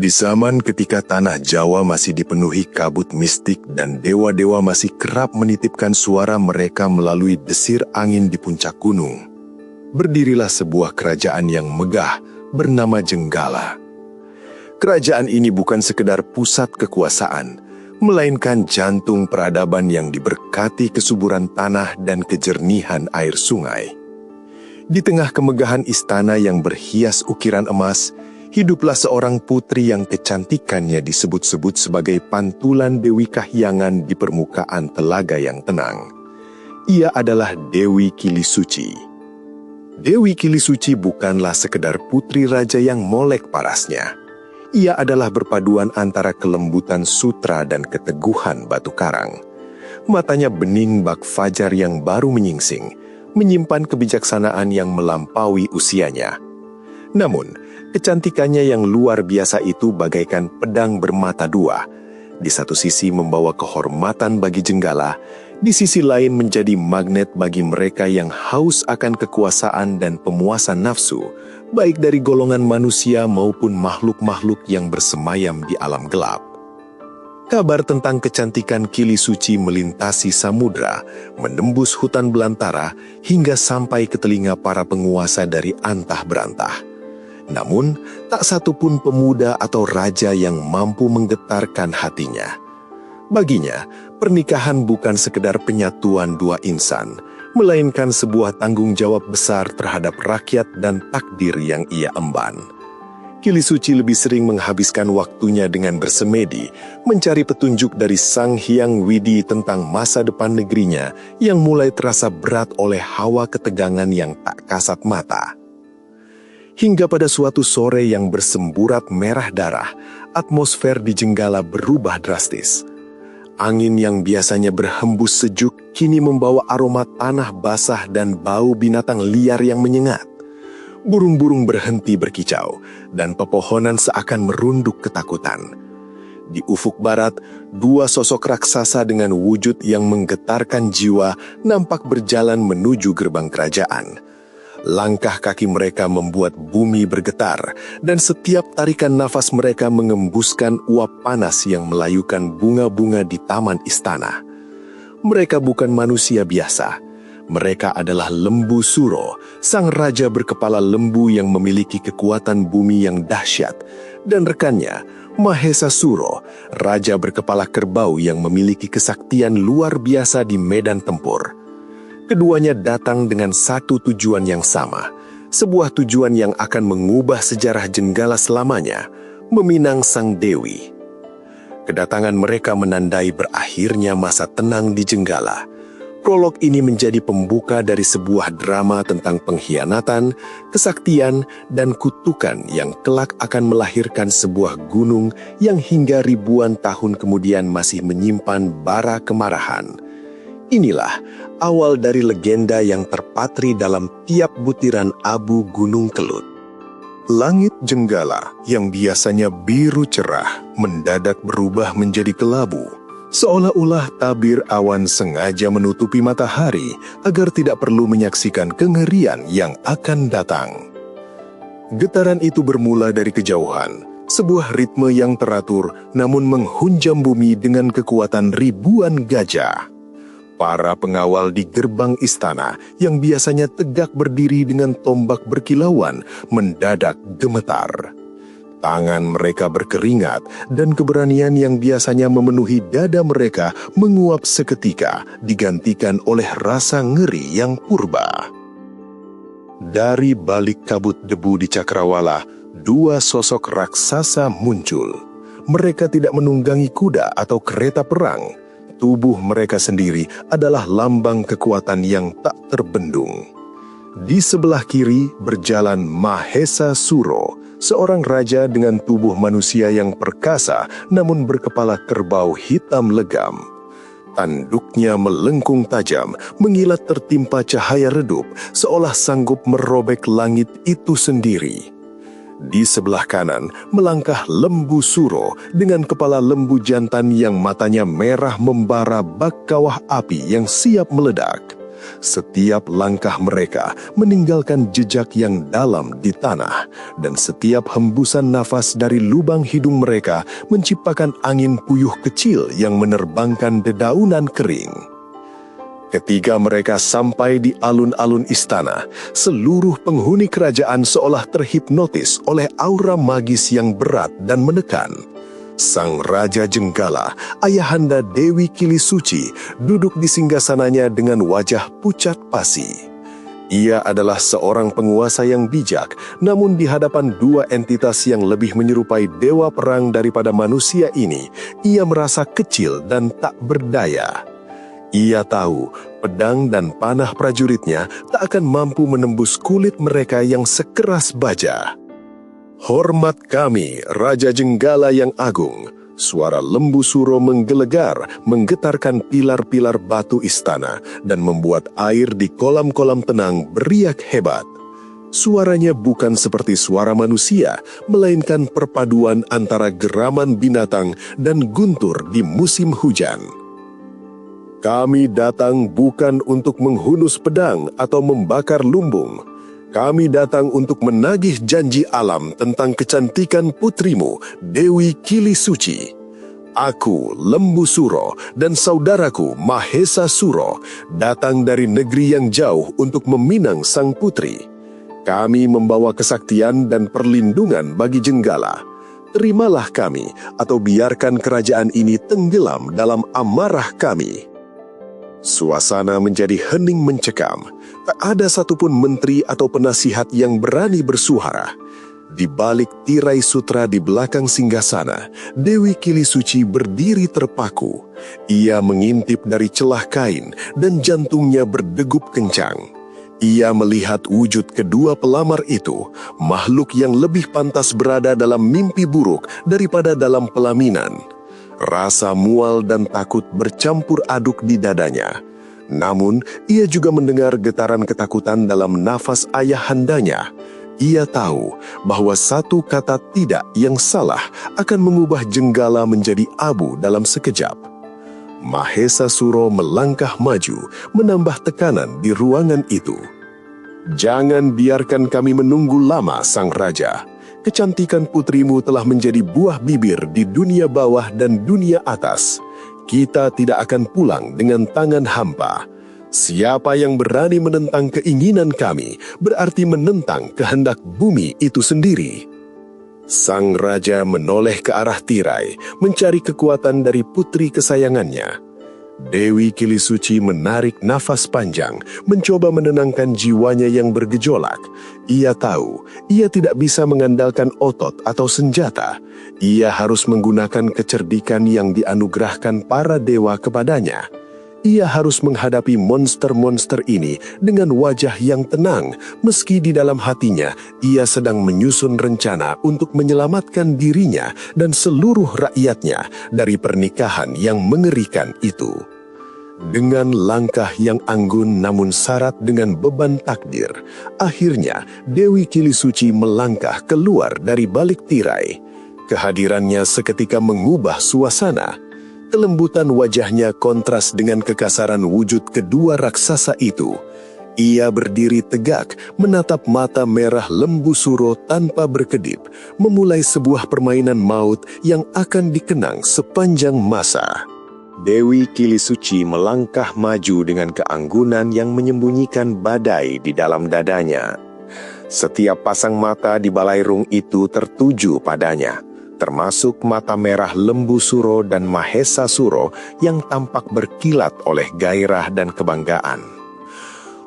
Di zaman ketika tanah Jawa masih dipenuhi kabut mistik dan dewa-dewa masih kerap menitipkan suara mereka melalui desir angin di puncak gunung, berdirilah sebuah kerajaan yang megah bernama Jenggala. Kerajaan ini bukan sekedar pusat kekuasaan, melainkan jantung peradaban yang diberkati kesuburan tanah dan kejernihan air sungai. Di tengah kemegahan istana yang berhias ukiran emas, hiduplah seorang putri yang kecantikannya disebut-sebut sebagai pantulan Dewi Kahyangan di permukaan telaga yang tenang. Ia adalah Dewi Kilisuci. Dewi Kilisuci bukanlah sekedar putri raja yang molek parasnya. Ia adalah berpaduan antara kelembutan sutra dan keteguhan batu karang. Matanya bening bak fajar yang baru menyingsing, menyimpan kebijaksanaan yang melampaui usianya. Namun, kecantikannya yang luar biasa itu bagaikan pedang bermata dua. Di satu sisi membawa kehormatan bagi Jenggala, di sisi lain menjadi magnet bagi mereka yang haus akan kekuasaan dan pemuasan nafsu, baik dari golongan manusia maupun makhluk-makhluk yang bersemayam di alam gelap. Kabar tentang kecantikan Kilisuci melintasi samudra, menembus hutan belantara, hingga sampai ke telinga para penguasa dari antah berantah. Namun, tak satu pun pemuda atau raja yang mampu menggetarkan hatinya. Baginya, pernikahan bukan sekedar penyatuan dua insan, melainkan sebuah tanggung jawab besar terhadap rakyat dan takdir yang ia emban. Kilisuci lebih sering menghabiskan waktunya dengan bersemedi, mencari petunjuk dari Sang Hyang Widi tentang masa depan negerinya yang mulai terasa berat oleh hawa ketegangan yang tak kasat mata. Hingga pada suatu sore yang bersemburat merah darah, atmosfer di Jenggala berubah drastis. Angin yang biasanya berhembus sejuk kini membawa aroma tanah basah dan bau binatang liar yang menyengat. Burung-burung berhenti berkicau, dan pepohonan seakan merunduk ketakutan. Di ufuk barat, dua sosok raksasa dengan wujud yang menggetarkan jiwa nampak berjalan menuju gerbang kerajaan. Langkah kaki mereka membuat bumi bergetar, dan setiap tarikan nafas mereka mengembuskan uap panas yang melayukan bunga-bunga di taman istana. Mereka bukan manusia biasa. Mereka adalah Lembu Suro, sang raja berkepala lembu yang memiliki kekuatan bumi yang dahsyat, dan rekannya, Mahesa Suro, raja berkepala kerbau yang memiliki kesaktian luar biasa di medan tempur. Keduanya datang dengan satu tujuan yang sama, sebuah tujuan yang akan mengubah sejarah Jenggala selamanya, meminang sang dewi. Kedatangan mereka menandai berakhirnya masa tenang di Jenggala. Prolog ini menjadi pembuka dari sebuah drama tentang pengkhianatan, kesaktian, dan kutukan yang kelak akan melahirkan sebuah gunung yang hingga ribuan tahun kemudian masih menyimpan bara kemarahan. Inilah awal dari legenda yang terpatri dalam tiap butiran abu Gunung Kelut. Langit Jenggala yang biasanya biru cerah mendadak berubah menjadi kelabu. Seolah-olah tabir awan sengaja menutupi matahari agar tidak perlu menyaksikan kengerian yang akan datang. Getaran itu bermula dari kejauhan, sebuah ritme yang teratur namun menghunjam bumi dengan kekuatan ribuan gajah. Para pengawal di gerbang istana yang biasanya tegak berdiri dengan tombak berkilauan mendadak gemetar. Tangan mereka berkeringat dan keberanian yang biasanya memenuhi dada mereka menguap seketika, digantikan oleh rasa ngeri yang purba. Dari balik kabut debu di cakrawala, dua sosok raksasa muncul. Mereka tidak menunggangi kuda atau kereta perang. Tubuh mereka sendiri adalah lambang kekuatan yang tak terbendung. Di sebelah kiri berjalan Mahesa Suro, seorang raja dengan tubuh manusia yang perkasa namun berkepala kerbau hitam legam. Tanduknya melengkung tajam, mengilat tertimpa cahaya redup, seolah sanggup merobek langit itu sendiri. Di sebelah kanan melangkah Lembu Suro dengan kepala lembu jantan yang matanya merah membara bak kawah api yang siap meledak. Setiap langkah mereka meninggalkan jejak yang dalam di tanah, dan setiap hembusan nafas dari lubang hidung mereka menciptakan angin puyuh kecil yang menerbangkan dedaunan kering. Ketika mereka sampai di alun-alun istana, seluruh penghuni kerajaan seolah terhipnotis oleh aura magis yang berat dan menekan. Sang Raja Jenggala, ayahanda Dewi Kilisuci, duduk di singgasananya dengan wajah pucat pasi. Ia adalah seorang penguasa yang bijak, namun di hadapan dua entitas yang lebih menyerupai dewa perang daripada manusia ini, ia merasa kecil dan tak berdaya. Ia tahu pedang dan panah prajuritnya tak akan mampu menembus kulit mereka yang sekeras baja. "Hormat kami, Raja Jenggala yang agung," suara lembu suro menggelegar, menggetarkan pilar-pilar batu istana dan membuat air di kolam-kolam tenang beriak hebat. Suaranya bukan seperti suara manusia, melainkan perpaduan antara geraman binatang dan guntur di musim hujan. "Kami datang bukan untuk menghunus pedang atau membakar lumbung. Kami datang untuk menagih janji alam tentang kecantikan putrimu, Dewi Kilisuci. Aku, Lembu Suro, dan saudaraku, Mahesa Suro, datang dari negeri yang jauh untuk meminang sang putri. Kami membawa kesaktian dan perlindungan bagi Jenggala. Terimalah kami, atau biarkan kerajaan ini tenggelam dalam amarah kami." Suasana menjadi hening mencekam. Tak ada satupun menteri atau penasihat yang berani bersuara. Di balik tirai sutra di belakang singgasana, Dewi Kilisuci berdiri terpaku. Ia mengintip dari celah kain dan jantungnya berdegup kencang. Ia melihat wujud kedua pelamar itu, makhluk yang lebih pantas berada dalam mimpi buruk daripada dalam pelaminan. Rasa mual dan takut bercampur aduk di dadanya. Namun, ia juga mendengar getaran ketakutan dalam nafas ayahandanya. Ia tahu bahwa satu kata tidak yang salah akan mengubah Jenggala menjadi abu dalam sekejap. Mahesa Suro melangkah maju, menambah tekanan di ruangan itu. "Jangan biarkan kami menunggu lama, Sang Raja. Kecantikan putrimu telah menjadi buah bibir di dunia bawah dan dunia atas. Kita tidak akan pulang dengan tangan hampa. Siapa yang berani menentang keinginan kami, berarti menentang kehendak bumi itu sendiri." Sang Raja menoleh ke arah tirai, mencari kekuatan dari putri kesayangannya. Dewi Kilisuci menarik nafas panjang, mencoba menenangkan jiwanya yang bergejolak. Ia tahu, ia tidak bisa mengandalkan otot atau senjata. Ia harus menggunakan kecerdikan yang dianugerahkan para dewa kepadanya. Ia harus menghadapi monster-monster ini dengan wajah yang tenang, meski di dalam hatinya ia sedang menyusun rencana untuk menyelamatkan dirinya dan seluruh rakyatnya dari pernikahan yang mengerikan itu. Dengan langkah yang anggun namun syarat dengan beban takdir, akhirnya Dewi Kilisuci melangkah keluar dari balik tirai. Kehadirannya seketika mengubah suasana. Kelembutan wajahnya kontras dengan kekasaran wujud kedua raksasa itu. Ia berdiri tegak, menatap mata merah Lembu Suro tanpa berkedip, memulai sebuah permainan maut yang akan dikenang sepanjang masa. Dewi Kilisuci melangkah maju dengan keanggunan yang menyembunyikan badai di dalam dadanya. Setiap pasang mata di balairung itu tertuju padanya, termasuk mata merah Lembu Suro dan Mahesa Suro yang tampak berkilat oleh gairah dan kebanggaan.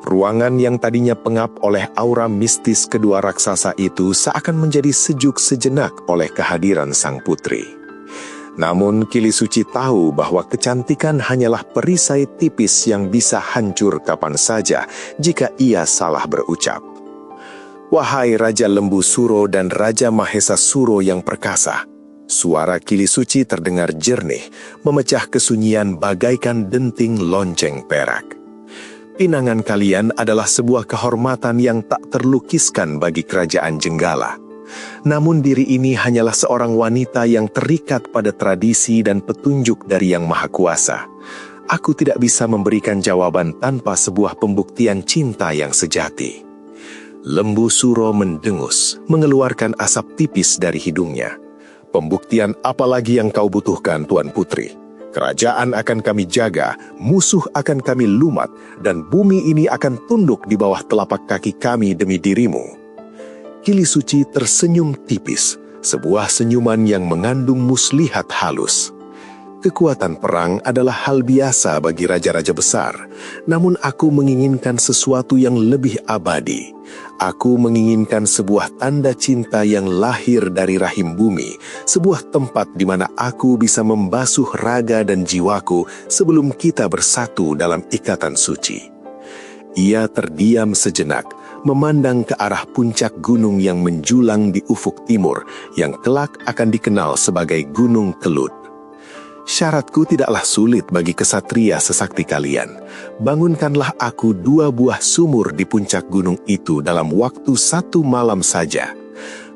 Ruangan yang tadinya pengap oleh aura mistis kedua raksasa itu seakan menjadi sejuk sejenak oleh kehadiran sang putri. Namun Kilisuci tahu bahwa kecantikan hanyalah perisai tipis yang bisa hancur kapan saja jika ia salah berucap. "Wahai Raja Lembu Suro dan Raja Mahesa Suro yang perkasa," suara Kilisuci terdengar jernih, memecah kesunyian bagaikan denting lonceng perak. "Pinangan kalian adalah sebuah kehormatan yang tak terlukiskan bagi kerajaan Jenggala. Namun diri ini hanyalah seorang wanita yang terikat pada tradisi dan petunjuk dari Yang Maha Kuasa. Aku tidak bisa memberikan jawaban tanpa sebuah pembuktian cinta yang sejati. Lembu Suro mendengus, mengeluarkan asap tipis dari hidungnya. Pembuktian apa lagi yang kau butuhkan, Tuan Putri? Kerajaan akan kami jaga, musuh akan kami lumat, dan bumi ini akan tunduk di bawah telapak kaki kami demi dirimu. Kilisuci tersenyum tipis, sebuah senyuman yang mengandung muslihat halus. Kekuatan perang adalah hal biasa bagi raja-raja besar, namun aku menginginkan sesuatu yang lebih abadi. Aku menginginkan sebuah tanda cinta yang lahir dari rahim bumi, sebuah tempat di mana aku bisa membasuh raga dan jiwaku sebelum kita bersatu dalam ikatan suci. Ia terdiam sejenak, memandang ke arah puncak gunung yang menjulang di ufuk timur, yang kelak akan dikenal sebagai Gunung Kelut. Syaratku tidaklah sulit bagi kesatria sesakti kalian. Bangunkanlah aku 2 buah sumur di puncak gunung itu dalam waktu 1 malam saja.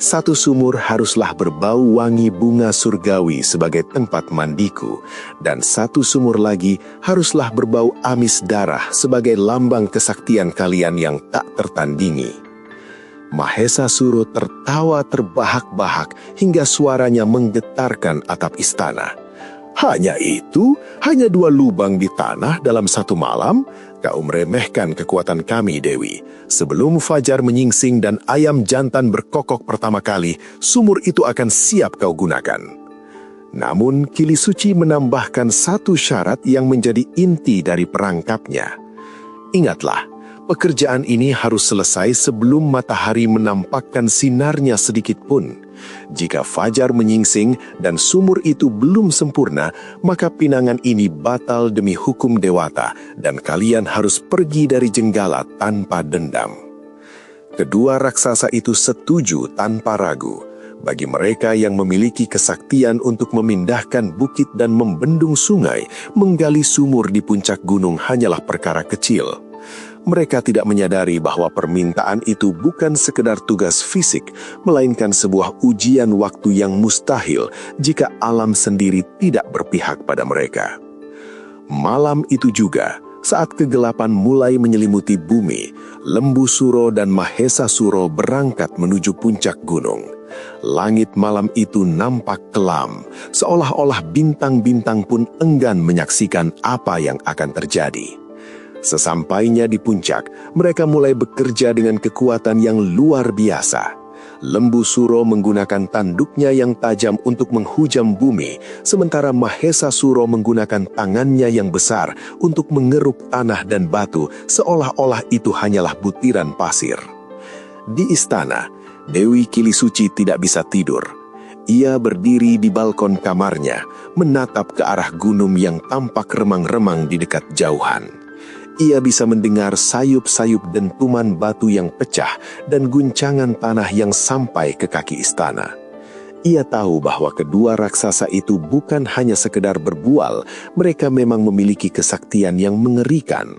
1 sumur haruslah berbau wangi bunga surgawi sebagai tempat mandiku, dan 1 sumur lagi haruslah berbau amis darah sebagai lambang kesaktian kalian yang tak tertandingi. Mahesa Suro tertawa terbahak-bahak hingga suaranya menggetarkan atap istana. Hanya itu? Hanya 2 lubang di tanah dalam 1 malam? Kau meremehkan kekuatan kami, Dewi. Sebelum fajar menyingsing dan ayam jantan berkokok pertama kali, sumur itu akan siap kau gunakan. Namun, Kilisuci menambahkan 1 syarat yang menjadi inti dari perangkapnya. Ingatlah, pekerjaan ini harus selesai sebelum matahari menampakkan sinarnya sedikit pun. Jika fajar menyingsing dan sumur itu belum sempurna, maka pinangan ini batal demi hukum dewata, dan kalian harus pergi dari Jenggala tanpa dendam. Kedua raksasa itu setuju tanpa ragu. Bagi mereka yang memiliki kesaktian untuk memindahkan bukit dan membendung sungai, menggali sumur di puncak gunung hanyalah perkara kecil. Mereka tidak menyadari bahwa permintaan itu bukan sekedar tugas fisik, melainkan sebuah ujian waktu yang mustahil jika alam sendiri tidak berpihak pada mereka. Malam itu juga, saat kegelapan mulai menyelimuti bumi, Lembu Suro dan Mahesa Suro berangkat menuju puncak gunung. Langit malam itu nampak kelam, seolah-olah bintang-bintang pun enggan menyaksikan apa yang akan terjadi. Sesampainya di puncak, mereka mulai bekerja dengan kekuatan yang luar biasa. Lembu Suro menggunakan tanduknya yang tajam untuk menghujam bumi, sementara Mahesa Suro menggunakan tangannya yang besar untuk mengeruk tanah dan batu, seolah-olah itu hanyalah butiran pasir. Di istana, Dewi Kilisuci tidak bisa tidur. Ia berdiri di balkon kamarnya, menatap ke arah gunung yang tampak remang-remang di dekat jauhan. Ia bisa mendengar sayup-sayup dentuman batu yang pecah dan guncangan tanah yang sampai ke kaki istana. Ia tahu bahwa kedua raksasa itu bukan hanya sekedar berbual, mereka memang memiliki kesaktian yang mengerikan.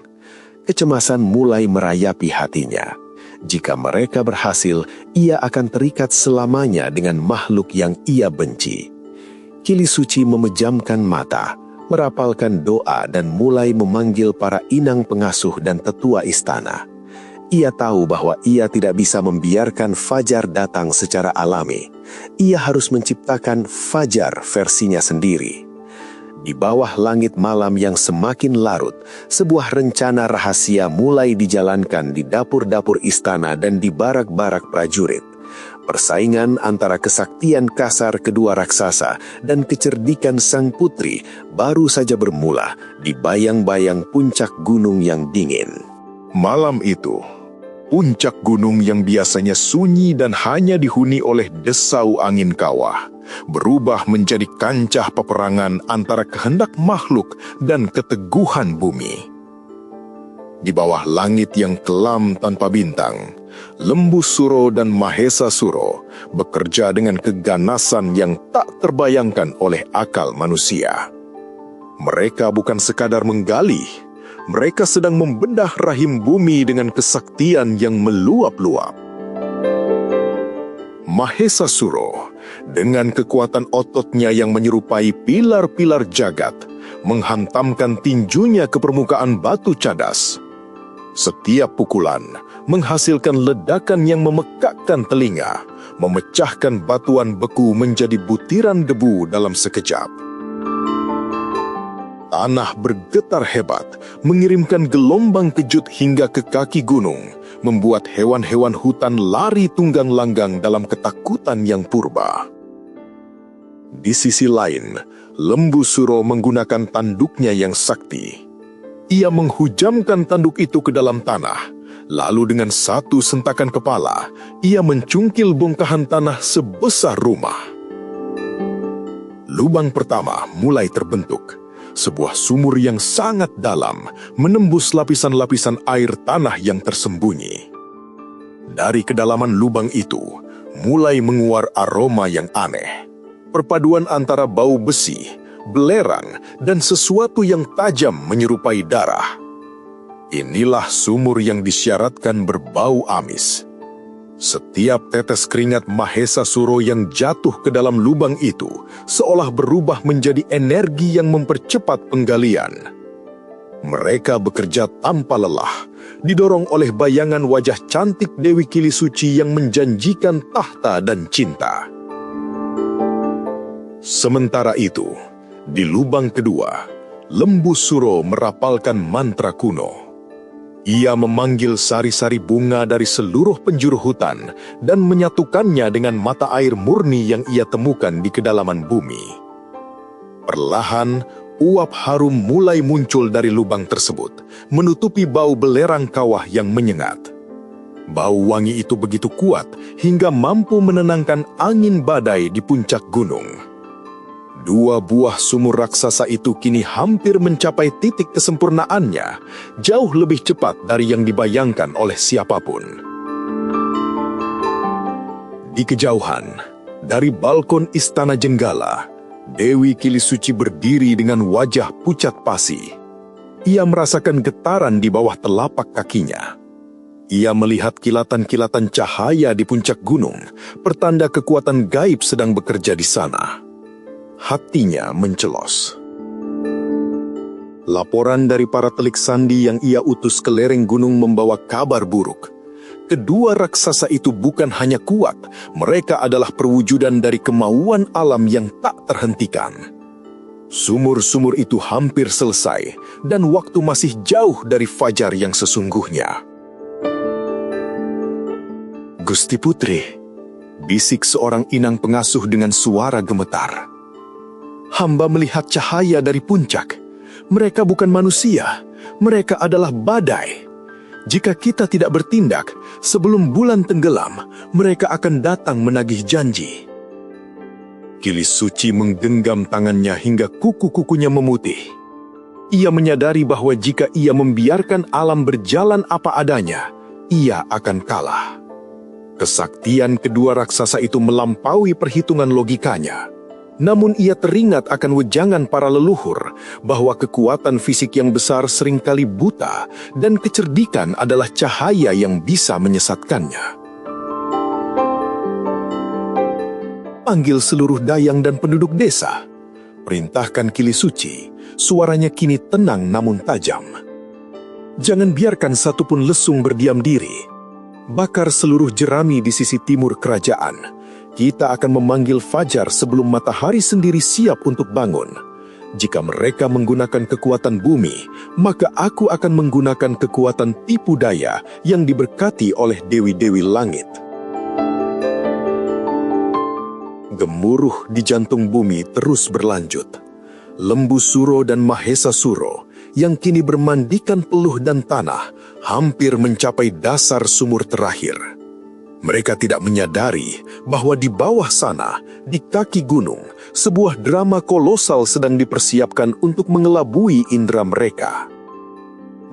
Kecemasan mulai merayapi hatinya. Jika mereka berhasil, ia akan terikat selamanya dengan makhluk yang ia benci. Kilisuci memejamkan mata, merapalkan doa dan mulai memanggil para inang pengasuh dan tetua istana. Ia tahu bahwa ia tidak bisa membiarkan fajar datang secara alami. Ia harus menciptakan fajar versinya sendiri. Di bawah langit malam yang semakin larut, sebuah rencana rahasia mulai dijalankan di dapur-dapur istana dan di barak-barak prajurit. Persaingan antara kesaktian kasar kedua raksasa dan kecerdikan sang putri baru saja bermula di bayang-bayang puncak gunung yang dingin. Malam itu, puncak gunung yang biasanya sunyi dan hanya dihuni oleh desau angin kawah, berubah menjadi kancah peperangan antara kehendak makhluk dan keteguhan bumi. Di bawah langit yang kelam tanpa bintang, Lembu Suro dan Mahesa Suro bekerja dengan keganasan yang tak terbayangkan oleh akal manusia. Mereka bukan sekadar menggali, mereka sedang membedah rahim bumi dengan kesaktian yang meluap-luap. Mahesa Suro, dengan kekuatan ototnya yang menyerupai pilar-pilar jagat, menghantamkan tinjunya ke permukaan batu cadas. Setiap pukulan menghasilkan ledakan yang memekakkan telinga, memecahkan batuan beku menjadi butiran debu dalam sekejap. Tanah bergetar hebat, mengirimkan gelombang kejut hingga ke kaki gunung, membuat hewan-hewan hutan lari tunggang langgang dalam ketakutan yang purba. Di sisi lain, lembu Suro menggunakan tanduknya yang sakti. Ia menghujamkan tanduk itu ke dalam tanah, lalu dengan satu sentakan kepala, ia mencungkil bongkahan tanah sebesar rumah. Lubang pertama mulai terbentuk. Sebuah sumur yang sangat dalam menembus lapisan-lapisan air tanah yang tersembunyi. Dari kedalaman lubang itu, mulai menguar aroma yang aneh. Perpaduan antara bau besi, belerang, dan sesuatu yang tajam menyerupai darah. Inilah sumur yang disyaratkan berbau amis. Setiap tetes keringat Mahesa Suro yang jatuh ke dalam lubang itu seolah berubah menjadi energi yang mempercepat penggalian. Mereka bekerja tanpa lelah, didorong oleh bayangan wajah cantik Dewi Kilisuci yang menjanjikan tahta dan cinta. Sementara itu, di lubang kedua, lembu Suro merapalkan mantra kuno. Ia memanggil sari-sari bunga dari seluruh penjuru hutan dan menyatukannya dengan mata air murni yang ia temukan di kedalaman bumi. Perlahan, uap harum mulai muncul dari lubang tersebut, menutupi bau belerang kawah yang menyengat. Bau wangi itu begitu kuat hingga mampu menenangkan angin badai di puncak gunung. Dua buah sumur raksasa itu kini hampir mencapai titik kesempurnaannya, jauh lebih cepat dari yang dibayangkan oleh siapapun. Di kejauhan, dari balkon Istana Jenggala, Dewi Kilisuci berdiri dengan wajah pucat pasi. Ia merasakan getaran di bawah telapak kakinya. Ia melihat kilatan-kilatan cahaya di puncak gunung, pertanda kekuatan gaib sedang bekerja di sana. Hatinya mencelos. Laporan dari para telik sandi yang ia utus ke lereng gunung membawa kabar buruk. Kedua raksasa itu bukan hanya kuat, mereka adalah perwujudan dari kemauan alam yang tak terhentikan. Sumur-sumur itu hampir selesai, dan waktu masih jauh dari fajar yang sesungguhnya. Gusti Putri, bisik seorang inang pengasuh dengan suara gemetar. Hamba melihat cahaya dari puncak. Mereka bukan manusia, mereka adalah badai. Jika kita tidak bertindak, sebelum bulan tenggelam, mereka akan datang menagih janji. Kilisuci menggenggam tangannya hingga kuku-kukunya memutih. Ia menyadari bahwa jika ia membiarkan alam berjalan apa adanya, ia akan kalah. Kesaktian kedua raksasa itu melampaui perhitungan logikanya. Namun ia teringat akan wejangan para leluhur bahwa kekuatan fisik yang besar seringkali buta dan kecerdikan adalah cahaya yang bisa menyesatkannya. Panggil seluruh dayang dan penduduk desa. Perintahkan Kilisuci, suaranya kini tenang namun tajam. Jangan biarkan satupun lesung berdiam diri. Bakar seluruh jerami di sisi timur kerajaan. Kita akan memanggil fajar sebelum matahari sendiri siap untuk bangun. Jika mereka menggunakan kekuatan bumi, maka aku akan menggunakan kekuatan tipu daya yang diberkati oleh dewi-dewi langit. Gemuruh di jantung bumi terus berlanjut. Lembu Suro dan Mahesa Suro yang kini bermandikan peluh dan tanah hampir mencapai dasar sumur terakhir. Mereka tidak menyadari bahwa di bawah sana, di kaki gunung, sebuah drama kolosal sedang dipersiapkan untuk mengelabui indera mereka.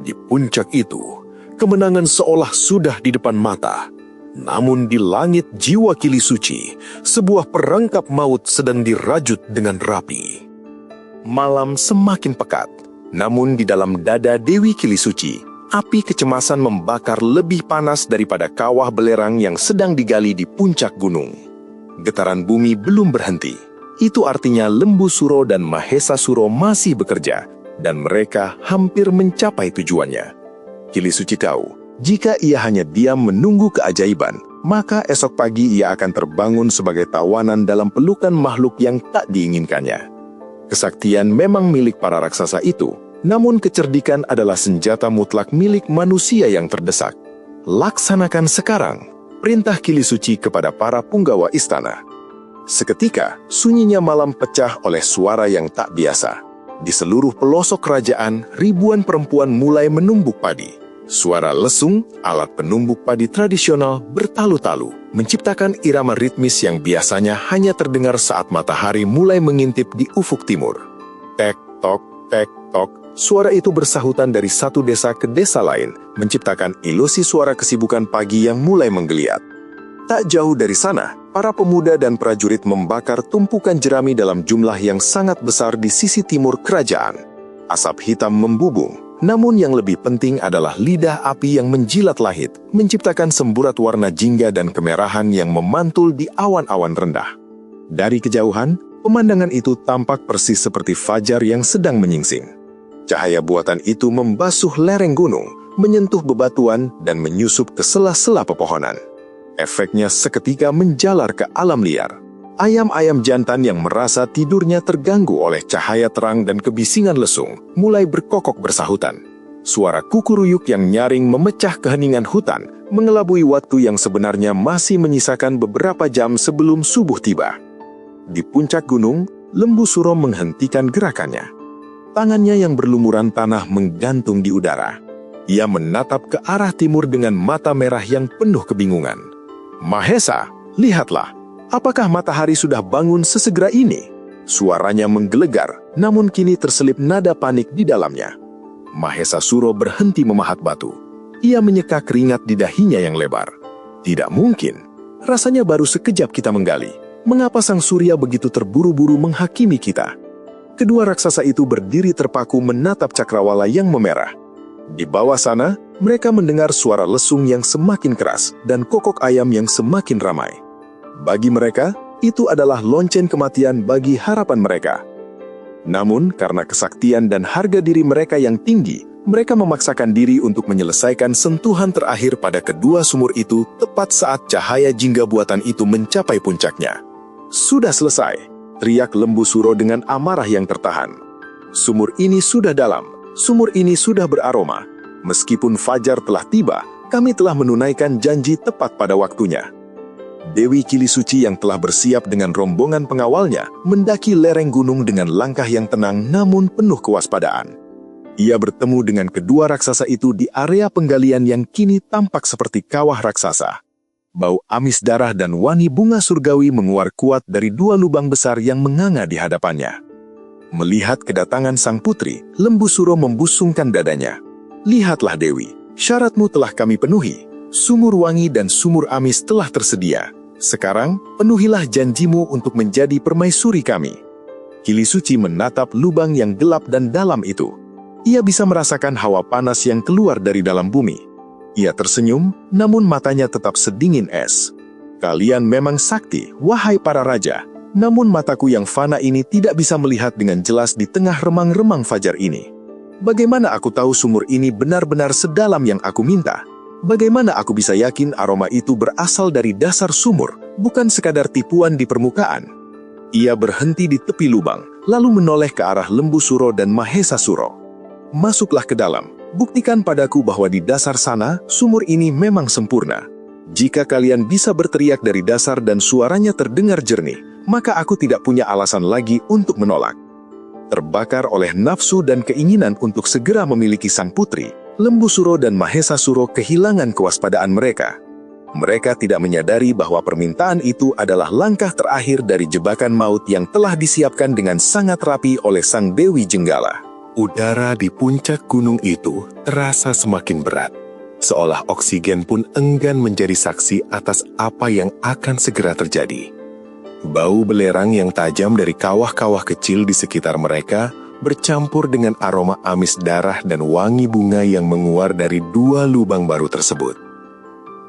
Di puncak itu, kemenangan seolah sudah di depan mata. Namun di langit jiwa Kilisuci, sebuah perangkap maut sedang dirajut dengan rapi. Malam semakin pekat, namun di dalam dada Dewi Kilisuci, api kecemasan membakar lebih panas daripada kawah belerang yang sedang digali di puncak gunung. Getaran bumi belum berhenti. Itu artinya Lembu Suro dan Mahesa Suro masih bekerja, dan mereka hampir mencapai tujuannya. Kili Suci tahu, jika ia hanya diam menunggu keajaiban, maka esok pagi ia akan terbangun sebagai tawanan dalam pelukan makhluk yang tak diinginkannya. Kesaktian memang milik para raksasa itu, namun kecerdikan adalah senjata mutlak milik manusia yang terdesak. Laksanakan sekarang, perintah Kili Suci kepada para punggawa istana. Seketika, sunyinya malam pecah oleh suara yang tak biasa. Di seluruh pelosok kerajaan, ribuan perempuan mulai menumbuk padi. Suara lesung, alat penumbuk padi tradisional, bertalu-talu, menciptakan irama ritmis yang biasanya hanya terdengar saat matahari mulai mengintip di ufuk timur. Tek-tok, tek-tok, suara itu bersahutan dari satu desa ke desa lain, menciptakan ilusi suara kesibukan pagi yang mulai menggeliat. Tak jauh dari sana, para pemuda dan prajurit membakar tumpukan jerami dalam jumlah yang sangat besar di sisi timur kerajaan. Asap hitam membubung, namun yang lebih penting adalah lidah api yang menjilat langit, menciptakan semburat warna jingga dan kemerahan yang memantul di awan-awan rendah. Dari kejauhan, pemandangan itu tampak persis seperti fajar yang sedang menyingsing. Cahaya buatan itu membasuh lereng gunung, menyentuh bebatuan dan menyusup ke sela-sela pepohonan. Efeknya seketika menjalar ke alam liar. Ayam-ayam jantan yang merasa tidurnya terganggu oleh cahaya terang dan kebisingan lesung, mulai berkokok bersahutan. Suara kukuruyuk yang nyaring memecah keheningan hutan, mengelabui waktu yang sebenarnya masih menyisakan beberapa jam sebelum subuh tiba. Di puncak gunung, Lembu Suro menghentikan gerakannya. Tangannya yang berlumuran tanah menggantung di udara. Ia menatap ke arah timur dengan mata merah yang penuh kebingungan. Mahesa, lihatlah, apakah matahari sudah bangun sesegera ini? Suaranya menggelegar, namun kini terselip nada panik di dalamnya. Mahesa Suro berhenti memahat batu. Ia menyeka keringat di dahinya yang lebar. Tidak mungkin, rasanya baru sekejap kita menggali. Mengapa sang surya begitu terburu-buru menghakimi kita? Kedua raksasa itu berdiri terpaku menatap cakrawala yang memerah. Di bawah sana, mereka mendengar suara lesung yang semakin keras dan kokok ayam yang semakin ramai. Bagi mereka, itu adalah lonceng kematian bagi harapan mereka. Namun, karena kesaktian dan harga diri mereka yang tinggi, mereka memaksakan diri untuk menyelesaikan sentuhan terakhir pada kedua sumur itu tepat saat cahaya jingga buatan itu mencapai puncaknya. Sudah selesai, teriak Lembu Suro dengan amarah yang tertahan. Sumur ini sudah dalam, sumur ini sudah beraroma. Meskipun fajar telah tiba, kami telah menunaikan janji tepat pada waktunya. Dewi Kili Suci yang telah bersiap dengan rombongan pengawalnya, mendaki lereng gunung dengan langkah yang tenang namun penuh kewaspadaan. Ia bertemu dengan kedua raksasa itu di area penggalian yang kini tampak seperti kawah raksasa. Bau amis darah dan wangi bunga surgawi menguar kuat dari dua lubang besar yang menganga di hadapannya. Melihat kedatangan sang putri, Lembu Suro membusungkan dadanya. Lihatlah Dewi, syaratmu telah kami penuhi. Sumur wangi dan sumur amis telah tersedia. Sekarang, penuhilah janjimu untuk menjadi permaisuri kami. Kili Suci menatap lubang yang gelap dan dalam itu. Ia bisa merasakan hawa panas yang keluar dari dalam bumi. Ia tersenyum, namun matanya tetap sedingin es. Kalian memang sakti, wahai para raja. Namun mataku yang fana ini tidak bisa melihat dengan jelas di tengah remang-remang fajar ini. Bagaimana aku tahu sumur ini benar-benar sedalam yang aku minta? Bagaimana aku bisa yakin aroma itu berasal dari dasar sumur, bukan sekadar tipuan di permukaan? Ia berhenti di tepi lubang, lalu menoleh ke arah Lembu Suro dan Mahesa Suro. Masuklah ke dalam, buktikan padaku bahwa di dasar sana, sumur ini memang sempurna. Jika kalian bisa berteriak dari dasar dan suaranya terdengar jernih, maka aku tidak punya alasan lagi untuk menolak. Terbakar oleh nafsu dan keinginan untuk segera memiliki sang putri, Lembu Suro dan Mahesa Suro kehilangan kewaspadaan mereka. Mereka tidak menyadari bahwa permintaan itu adalah langkah terakhir dari jebakan maut yang telah disiapkan dengan sangat rapi oleh sang Dewi Jenggala. Udara di puncak gunung itu terasa semakin berat. Seolah oksigen pun enggan menjadi saksi atas apa yang akan segera terjadi. Bau belerang yang tajam dari kawah-kawah kecil di sekitar mereka bercampur dengan aroma amis darah dan wangi bunga yang menguar dari dua lubang baru tersebut.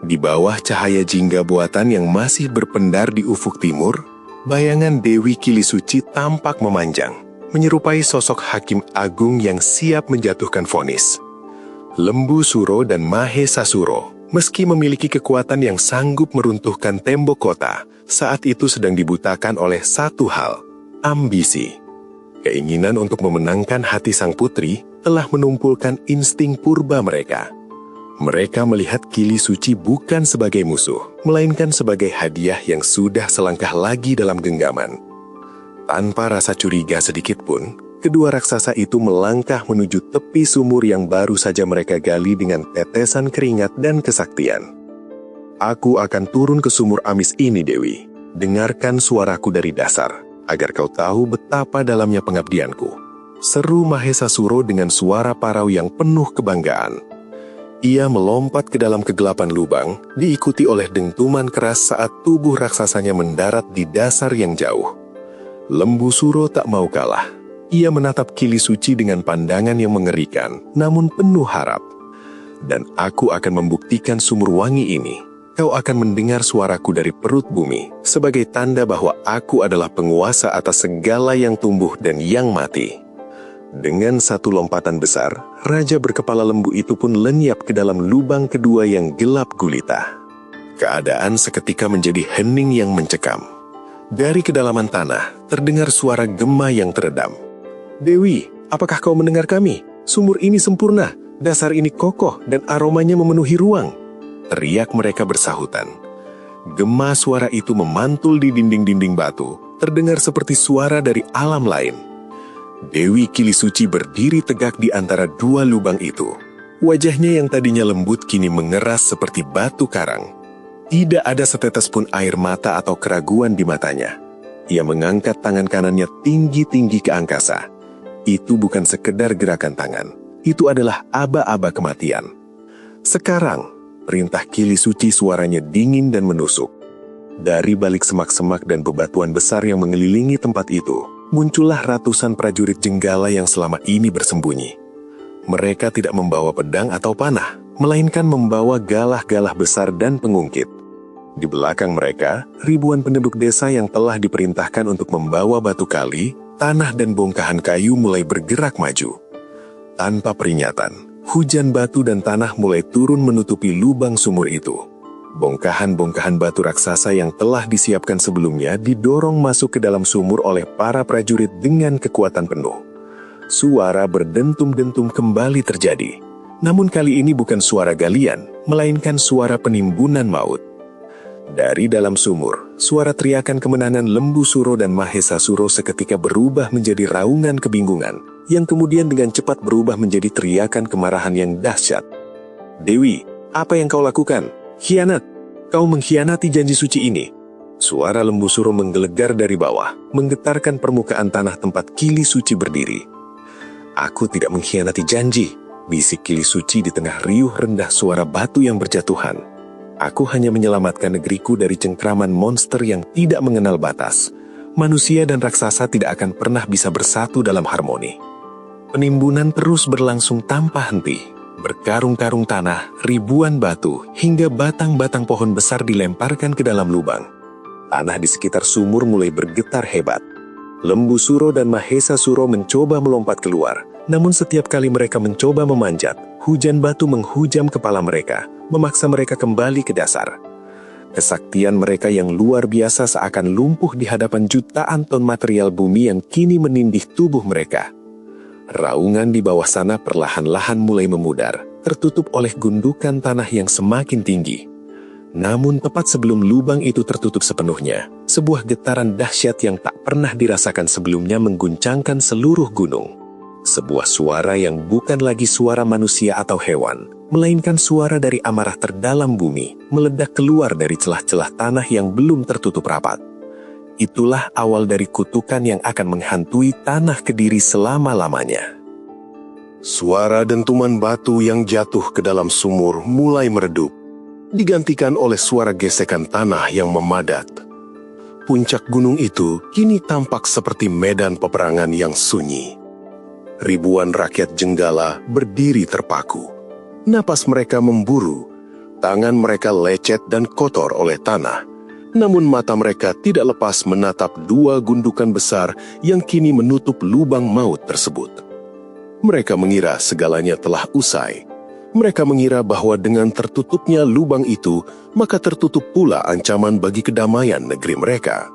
Di bawah cahaya jingga buatan yang masih berpendar di ufuk timur, Bayangan Dewi Kilisuci tampak memanjang, menyerupai sosok hakim agung yang siap menjatuhkan vonis. Lembu Suro dan Mahesa Suro, meski memiliki kekuatan yang sanggup meruntuhkan tembok kota, saat itu sedang dibutakan oleh satu hal, ambisi. Keinginan untuk memenangkan hati sang putri telah menumpulkan insting purba mereka. Mereka melihat Kilisuci bukan sebagai musuh, melainkan sebagai hadiah yang sudah selangkah lagi dalam genggaman. Tanpa rasa curiga sedikit pun, kedua raksasa itu melangkah menuju tepi sumur yang baru saja mereka gali dengan tetesan keringat dan kesaktian. Aku akan turun ke sumur amis ini, Dewi. Dengarkan suaraku dari dasar, agar kau tahu betapa dalamnya pengabdianku. Seru Mahesa Suro dengan suara parau yang penuh kebanggaan. Ia melompat ke dalam kegelapan lubang, diikuti oleh dentuman keras saat tubuh raksasanya mendarat di dasar yang jauh. Lembu Suro tak mau kalah. Ia menatap Kilisuci dengan pandangan yang mengerikan, namun penuh harap. Dan aku akan membuktikan sumur wangi ini. Kau akan mendengar suaraku dari perut bumi, sebagai tanda bahwa aku adalah penguasa atas segala yang tumbuh dan yang mati. Dengan satu lompatan besar, raja berkepala lembu itu pun lenyap ke dalam lubang kedua yang gelap gulita. Keadaan seketika menjadi hening yang mencekam. Dari kedalaman tanah, terdengar suara gema yang teredam. Dewi, apakah kau mendengar kami? Sumur ini sempurna, dasar ini kokoh dan aromanya memenuhi ruang. Teriak mereka bersahutan. Gema suara itu memantul di dinding-dinding batu, terdengar seperti suara dari alam lain. Dewi Kilisuci berdiri tegak di antara dua lubang itu. Wajahnya yang tadinya lembut kini mengeras seperti batu karang. Tidak ada setetes pun air mata atau keraguan di matanya. Ia mengangkat tangan kanannya tinggi-tinggi ke angkasa. Itu bukan sekedar gerakan tangan. Itu adalah aba-aba kematian. Sekarang, perintah Kilisuci suaranya dingin dan menusuk. Dari balik semak-semak dan bebatuan besar yang mengelilingi tempat itu, muncullah ratusan prajurit jenggala yang selama ini bersembunyi. Mereka tidak membawa pedang atau panah, melainkan membawa galah-galah besar dan pengungkit. Di belakang mereka, ribuan penduduk desa yang telah diperintahkan untuk membawa batu kali, tanah dan bongkahan kayu mulai bergerak maju. Tanpa peringatan, hujan batu dan tanah mulai turun menutupi lubang sumur itu. Bongkahan-bongkahan batu raksasa yang telah disiapkan sebelumnya didorong masuk ke dalam sumur oleh para prajurit dengan kekuatan penuh. Suara berdentum-dentum kembali terjadi. Namun kali ini bukan suara galian, melainkan suara penimbunan maut. Dari dalam sumur, suara teriakan kemenangan Lembu Suro dan Mahesa Suro seketika berubah menjadi raungan kebingungan, yang kemudian dengan cepat berubah menjadi teriakan kemarahan yang dahsyat. Dewi, apa yang kau lakukan? Khianat! Kau mengkhianati janji suci ini. Suara Lembu Suro menggelegar dari bawah, menggetarkan permukaan tanah tempat Kilisuci berdiri. Aku tidak mengkhianati janji, bisik Kilisuci di tengah riuh rendah suara batu yang berjatuhan. Aku hanya menyelamatkan negeriku dari cengkraman monster yang tidak mengenal batas. Manusia dan raksasa tidak akan pernah bisa bersatu dalam harmoni. Penimbunan terus berlangsung tanpa henti. Berkarung-karung tanah, ribuan batu, hingga batang-batang pohon besar dilemparkan ke dalam lubang. Tanah di sekitar sumur mulai bergetar hebat. Lembu Suro dan Mahesa Suro mencoba melompat keluar, namun setiap kali mereka mencoba memanjat, hujan batu menghujam kepala mereka, memaksa mereka kembali ke dasar. Kesaktian mereka yang luar biasa seakan lumpuh di hadapan jutaan ton material bumi yang kini menindih tubuh mereka. Raungan di bawah sana perlahan-lahan mulai memudar, tertutup oleh gundukan tanah yang semakin tinggi. Namun tepat sebelum lubang itu tertutup sepenuhnya, sebuah getaran dahsyat yang tak pernah dirasakan sebelumnya mengguncangkan seluruh gunung. Sebuah suara yang bukan lagi suara manusia atau hewan, melainkan suara dari amarah terdalam bumi, meledak keluar dari celah-celah tanah yang belum tertutup rapat. Itulah awal dari kutukan yang akan menghantui tanah Kediri selama-lamanya. Suara dentuman batu yang jatuh ke dalam sumur mulai meredup, digantikan oleh suara gesekan tanah yang memadat. Puncak gunung itu kini tampak seperti medan peperangan yang sunyi. Ribuan rakyat jenggala berdiri terpaku. Napas mereka memburu, tangan mereka lecet dan kotor oleh tanah. Namun mata mereka tidak lepas menatap dua gundukan besar yang kini menutup lubang maut tersebut. Mereka mengira segalanya telah usai. Mereka mengira bahwa dengan tertutupnya lubang itu, maka tertutup pula ancaman bagi kedamaian negeri mereka.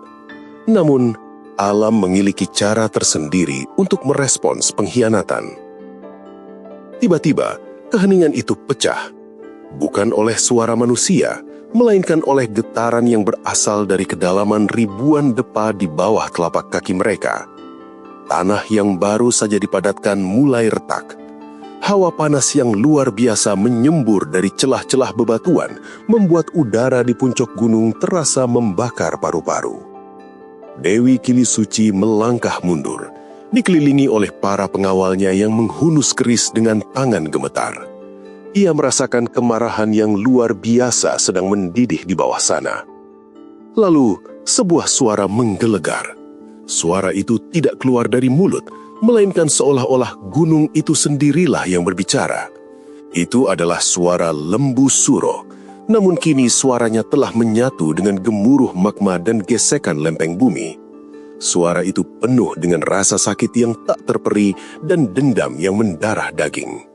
Namun, alam memiliki cara tersendiri untuk merespons pengkhianatan. Tiba-tiba, keheningan itu pecah, bukan oleh suara manusia, melainkan oleh getaran yang berasal dari kedalaman ribuan depa di bawah telapak kaki mereka. Tanah yang baru saja dipadatkan mulai retak. Hawa panas yang luar biasa menyembur dari celah-celah bebatuan, membuat udara di puncak gunung terasa membakar paru-paru. Dewi Kilisuci melangkah mundur, dikelilingi oleh para pengawalnya yang menghunus keris dengan tangan gemetar. Ia merasakan kemarahan yang luar biasa sedang mendidih di bawah sana. Lalu, sebuah suara menggelegar. Suara itu tidak keluar dari mulut, melainkan seolah-olah gunung itu sendirilah yang berbicara. Itu adalah suara Lembu Suro, namun kini suaranya telah menyatu dengan gemuruh magma dan gesekan lempeng bumi. Suara itu penuh dengan rasa sakit yang tak terperi dan dendam yang mendarah daging.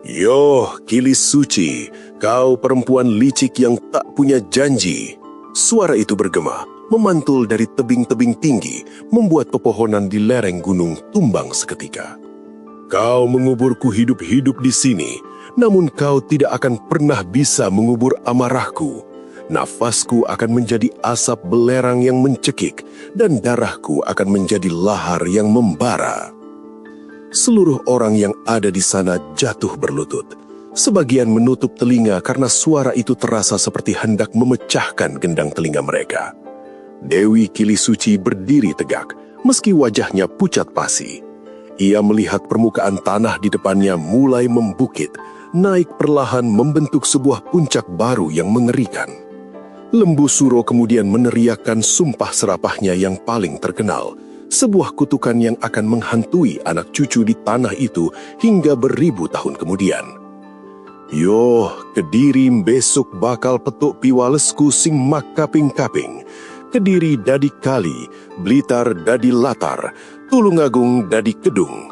"Yoh, Kilisuci, kau perempuan licik yang tak punya janji." Suara itu bergema, memantul dari tebing-tebing tinggi, membuat pepohonan di lereng gunung tumbang seketika. "Kau menguburku hidup-hidup di sini, namun kau tidak akan pernah bisa mengubur amarahku. Nafasku akan menjadi asap belerang yang mencekik, dan darahku akan menjadi lahar yang membara." Seluruh orang yang ada di sana jatuh berlutut. Sebagian menutup telinga karena suara itu terasa seperti hendak memecahkan gendang telinga mereka. Dewi Kilisuci berdiri tegak, meski wajahnya pucat pasi. Ia melihat permukaan tanah di depannya mulai membukit, naik perlahan membentuk sebuah puncak baru yang mengerikan. Lembu Suro kemudian meneriakkan sumpah serapahnya yang paling terkenal, sebuah kutukan yang akan menghantui anak cucu di tanah itu hingga beribu tahun kemudian. "Yoh, Kediri besok bakal petuk piwalesku sing mak kaping-kaping. Kediri dadi kali, Blitar dadi latar, Tulungagung dadi kedung."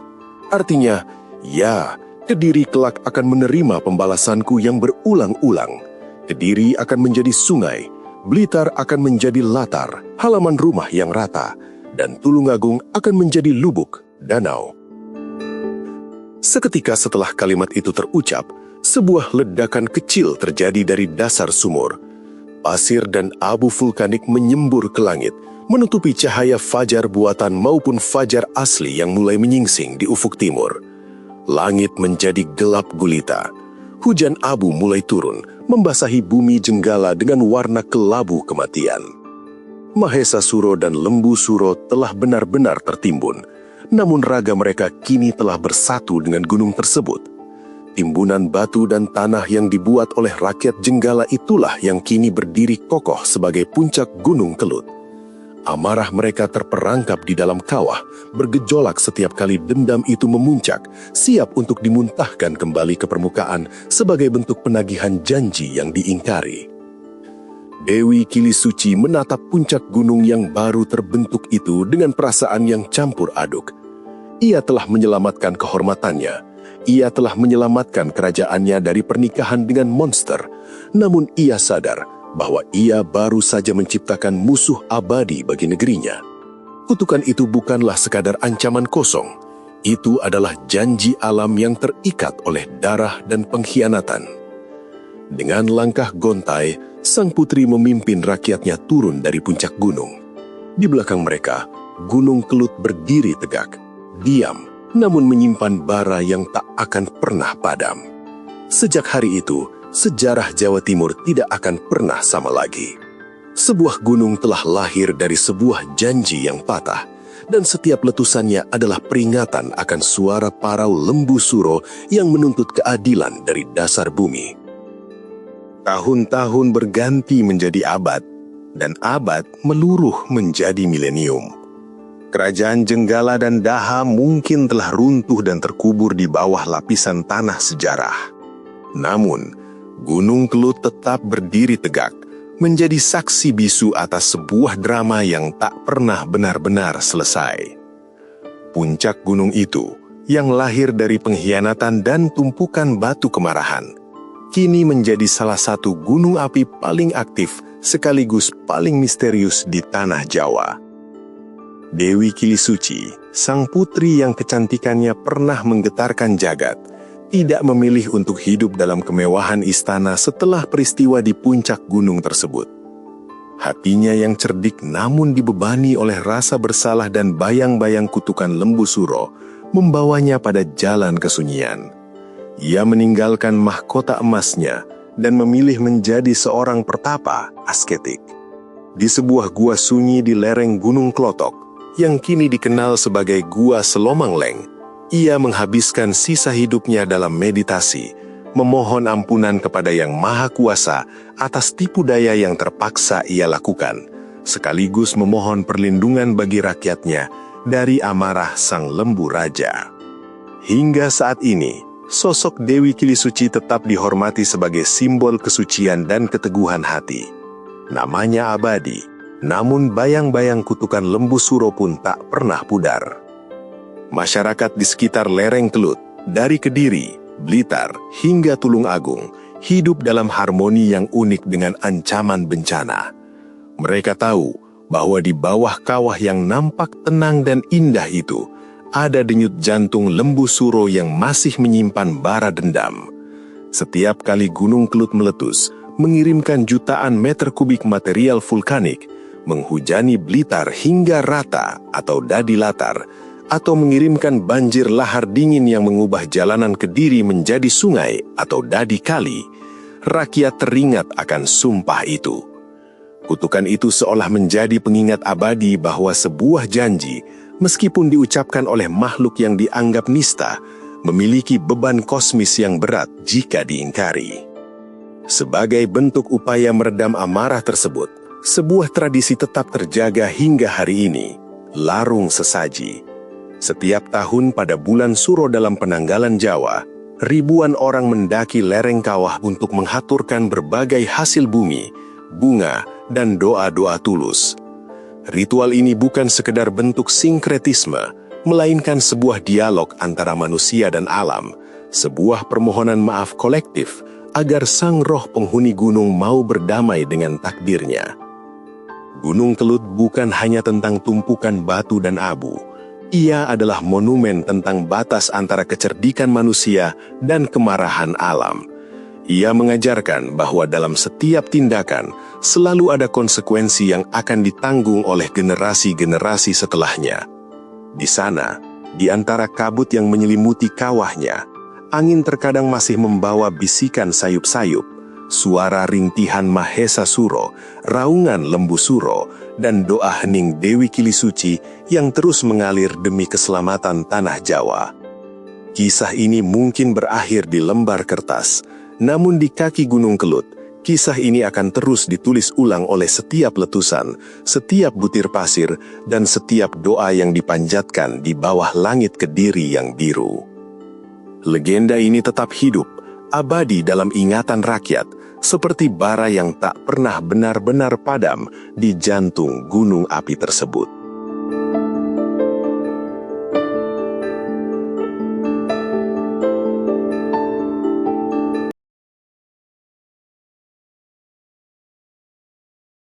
Artinya, ya, Kediri kelak akan menerima pembalasanku yang berulang-ulang. Kediri akan menjadi sungai, Blitar akan menjadi latar, halaman rumah yang rata, dan Tulungagung akan menjadi lubuk, danau. Seketika setelah kalimat itu terucap, sebuah ledakan kecil terjadi dari dasar sumur. Pasir dan abu vulkanik menyembur ke langit, menutupi cahaya fajar buatan maupun fajar asli yang mulai menyingsing di ufuk timur. Langit menjadi gelap gulita. Hujan abu mulai turun, membasahi bumi Jenggala dengan warna kelabu kematian. Mahesa Suro dan Lembu Suro telah benar-benar tertimbun, namun raga mereka kini telah bersatu dengan gunung tersebut. Timbunan batu dan tanah yang dibuat oleh rakyat Jenggala itulah yang kini berdiri kokoh sebagai puncak Gunung Kelut. Amarah mereka terperangkap di dalam kawah, bergejolak setiap kali dendam itu memuncak, siap untuk dimuntahkan kembali ke permukaan sebagai bentuk penagihan janji yang diingkari. Dewi Kilisuci menatap puncak gunung yang baru terbentuk itu dengan perasaan yang campur aduk. Ia telah menyelamatkan kehormatannya. Ia telah menyelamatkan kerajaannya dari pernikahan dengan monster. Namun ia sadar bahwa ia baru saja menciptakan musuh abadi bagi negerinya. Kutukan itu bukanlah sekadar ancaman kosong. Itu adalah janji alam yang terikat oleh darah dan pengkhianatan. Dengan langkah gontai, sang putri memimpin rakyatnya turun dari puncak gunung. Di belakang mereka, Gunung Kelut berdiri tegak, diam, namun menyimpan bara yang tak akan pernah padam. Sejak hari itu, sejarah Jawa Timur tidak akan pernah sama lagi. Sebuah gunung telah lahir dari sebuah janji yang patah, dan setiap letusannya adalah peringatan akan suara parau Lembu Suro yang menuntut keadilan dari dasar bumi. Tahun-tahun berganti menjadi abad, dan abad meluruh menjadi milenium. Kerajaan Jenggala dan Daha mungkin telah runtuh dan terkubur di bawah lapisan tanah sejarah. Namun, Gunung Kelut tetap berdiri tegak, menjadi saksi bisu atas sebuah drama yang tak pernah benar-benar selesai. Puncak gunung itu, yang lahir dari pengkhianatan dan tumpukan batu kemarahan, kini menjadi salah satu gunung api paling aktif sekaligus paling misterius di tanah Jawa. Dewi Kilisuci, sang putri yang kecantikannya pernah menggetarkan jagat, tidak memilih untuk hidup dalam kemewahan istana setelah peristiwa di puncak gunung tersebut. Hatinya yang cerdik namun dibebani oleh rasa bersalah dan bayang-bayang kutukan Lembu Suro membawanya pada jalan kesunyian. Ia meninggalkan mahkota emasnya dan memilih menjadi seorang pertapa asketik. Di sebuah gua sunyi di lereng Gunung Klotok, yang kini dikenal sebagai Gua Selomangleng, ia menghabiskan sisa hidupnya dalam meditasi, memohon ampunan kepada Yang Maha Kuasa atas tipu daya yang terpaksa ia lakukan, sekaligus memohon perlindungan bagi rakyatnya dari amarah sang lembu raja. Hingga saat ini, sosok Dewi Kilisuci tetap dihormati sebagai simbol kesucian dan keteguhan hati. Namanya abadi, namun bayang-bayang kutukan Lembu Suro pun tak pernah pudar. Masyarakat di sekitar lereng Kelut, dari Kediri, Blitar, hingga Tulung Agung, hidup dalam harmoni yang unik dengan ancaman bencana. Mereka tahu bahwa di bawah kawah yang nampak tenang dan indah itu, ada denyut jantung Lembu Suro yang masih menyimpan bara dendam. Setiap kali Gunung Kelut meletus, mengirimkan jutaan meter kubik material vulkanik, menghujani Blitar hingga Rata atau Dadi Latar, atau mengirimkan banjir lahar dingin yang mengubah jalanan Kediri menjadi sungai atau Dadi Kali, rakyat teringat akan sumpah itu. Kutukan itu seolah menjadi pengingat abadi bahwa sebuah janji, meskipun diucapkan oleh makhluk yang dianggap nista, memiliki beban kosmis yang berat jika diingkari. Sebagai bentuk upaya meredam amarah tersebut, sebuah tradisi tetap terjaga hingga hari ini, larung sesaji. Setiap tahun pada bulan Suro dalam penanggalan Jawa, ribuan orang mendaki lereng kawah untuk menghaturkan berbagai hasil bumi, bunga, dan doa-doa tulus. Ritual ini bukan sekedar bentuk sinkretisme, melainkan sebuah dialog antara manusia dan alam, sebuah permohonan maaf kolektif agar sang roh penghuni gunung mau berdamai dengan takdirnya. Gunung Kelut bukan hanya tentang tumpukan batu dan abu. Ia adalah monumen tentang batas antara kecerdikan manusia dan kemarahan alam. Ia mengajarkan bahwa dalam setiap tindakan selalu ada konsekuensi yang akan ditanggung oleh generasi-generasi setelahnya. Di sana, di antara kabut yang menyelimuti kawahnya, angin terkadang masih membawa bisikan sayup-sayup, suara rintihan Mahesa Suro, raungan Lembu Suro, dan doa hening Dewi Kilisuci yang terus mengalir demi keselamatan tanah Jawa. Kisah ini mungkin berakhir di lembar kertas, namun di kaki Gunung Kelut, kisah ini akan terus ditulis ulang oleh setiap letusan, setiap butir pasir, dan setiap doa yang dipanjatkan di bawah langit Kediri yang biru. Legenda ini tetap hidup, abadi dalam ingatan rakyat, seperti bara yang tak pernah benar-benar padam di jantung gunung api tersebut.